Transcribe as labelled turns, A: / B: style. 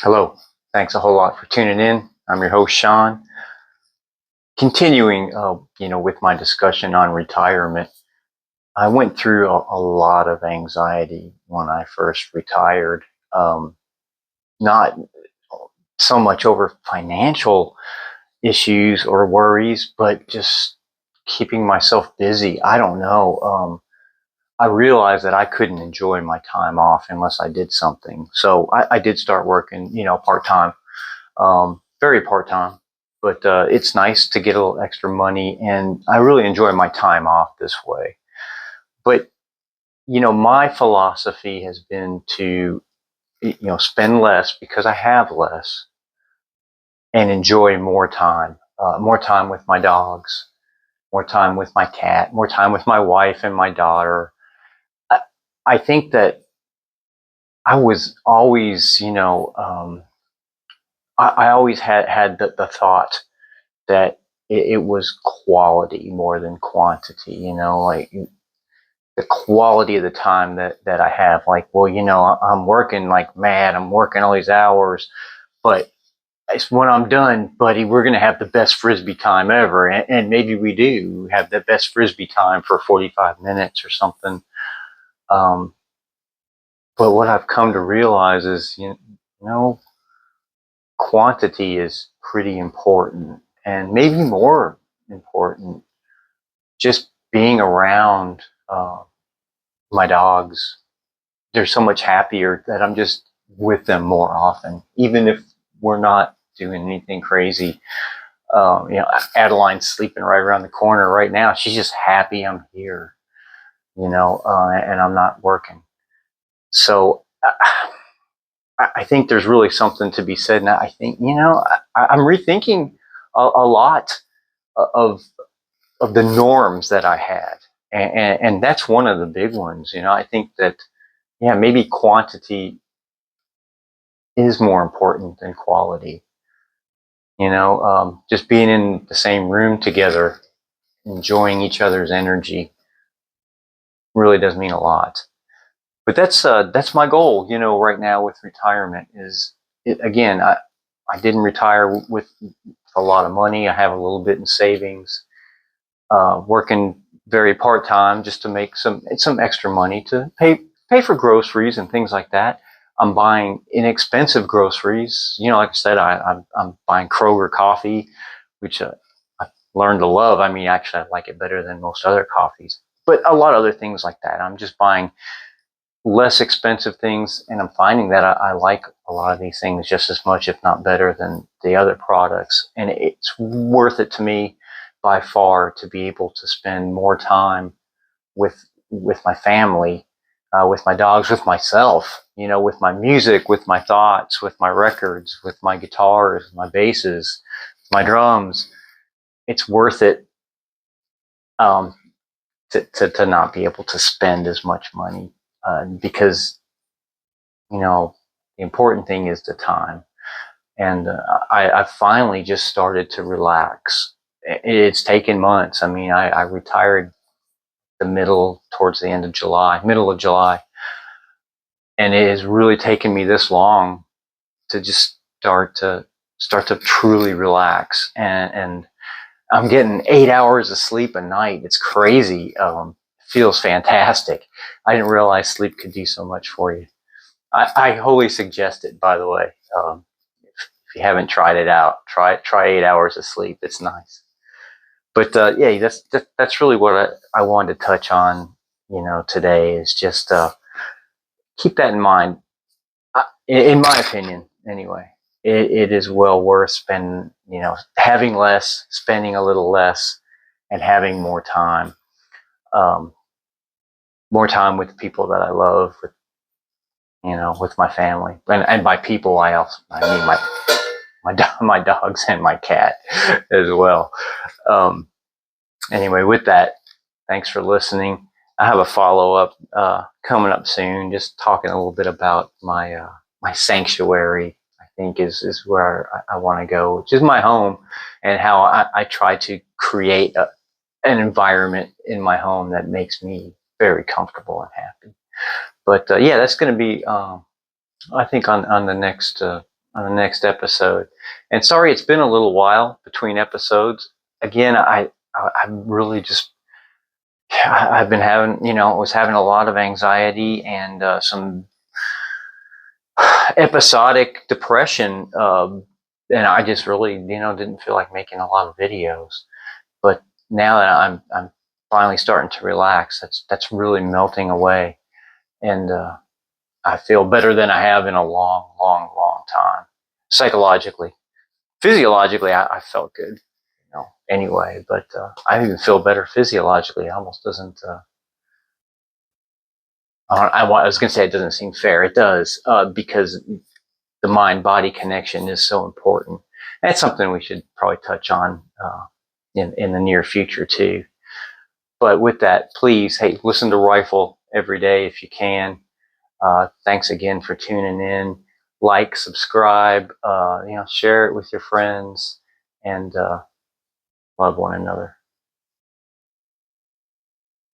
A: Hello. Thanks a whole lot for tuning in. I'm your host, Sean. Continuing, with my discussion on retirement, I went through a lot of anxiety when I first retired. Um, Not so much over financial issues or worries, but just keeping myself busy. I don't know. I realized that I couldn't enjoy my time off unless I did something. So I did start working, part time, very part time. But it's nice to get a little extra money, and I really enjoy my time off this way. But my philosophy has been to spend less because I have less, and enjoy more time with my dogs, more time with my cat, more time with my wife and my daughter. I, I think that I was always, I always had the thought that it was quality more than quantity, like the quality of the time that I have. Like, well, I'm working like mad, I'm working all these hours, but it's when I'm done, buddy, we're going to have the best frisbee time ever. And maybe we do have the best frisbee time for 45 minutes or something. Um, but what I've come to realize is, know, quantity is pretty important, and maybe more important, just being around my dogs. They're so much happier that I'm just with them more often, even if we're not doing anything crazy. Adeline's sleeping right around the corner right now. She's just happy I'm here, and I'm not working. So I think there's really something to be said. And I think, I'm rethinking a lot of the norms that I had. And that's one of the big ones. I think that, yeah, maybe quantity is more important than quality. Just being in the same room together, enjoying each other's energy really does mean a lot. But that's my goal, right now with retirement is again, I didn't retire with a lot of money. I have a little bit in savings, working very part time just to make some extra money to pay for groceries and things like that. I'm buying inexpensive groceries. Like I said, I'm buying Kroger coffee, which I learned to love. I mean, actually, I like it better than most other coffees. But a lot of other things like that. I'm just buying less expensive things, and I'm finding that I like a lot of these things just as much, if not better, than the other products. And it's worth it to me by far to be able to spend more time with my family, with my dogs, with myself, with my music, with my thoughts, with my records, with my guitars, my basses, my drums. It's worth it, um, to not be able to spend as much money, because the important thing is the time. And I've finally just started to relax. It's taken months. I mean, I retired towards the end of July, middle of July, and it has really taken me this long to just start to truly relax. And I'm getting 8 hours of sleep a night. It's crazy. Feels fantastic. I didn't realize sleep could do so much for you. I wholly suggest it, by the way. If you haven't tried it out, try 8 hours of sleep. It's nice. But yeah, that's really what I wanted to touch on. Today is just keep that in mind. In my opinion, anyway, it is well worth spending. Having less, spending a little less, and having um, more time with the people that I love, with my family, and by people I mean my dogs and my cat as well. Um, anyway, with that, thanks for listening. I have a follow up coming up soon, just talking a little bit about my sanctuary. I think is where I want to go, which is my home, and how I try to create an environment in my home that makes me very comfortable and happy. But yeah, that's going to be, I think, on the next on the next episode. And sorry, it's been a little while between episodes. Again, I'm really just, I've been having, was having a lot of anxiety and some episodic depression. And I just really, didn't feel like making a lot of videos. But now that I'm finally starting to relax, that's really melting away. And I feel better than I have in a long, long, long time. Psychologically, physiologically, I felt good, anyway. But I even feel better physiologically. It almost doesn't. I was going to say it doesn't seem fair. It does, because the mind-body connection is so important. That's something we should probably touch on in the near future too. But with that, please, hey, listen to Rifle every day if you can. Thanks again for tuning in. Like, subscribe, share it with your friends, and love one another.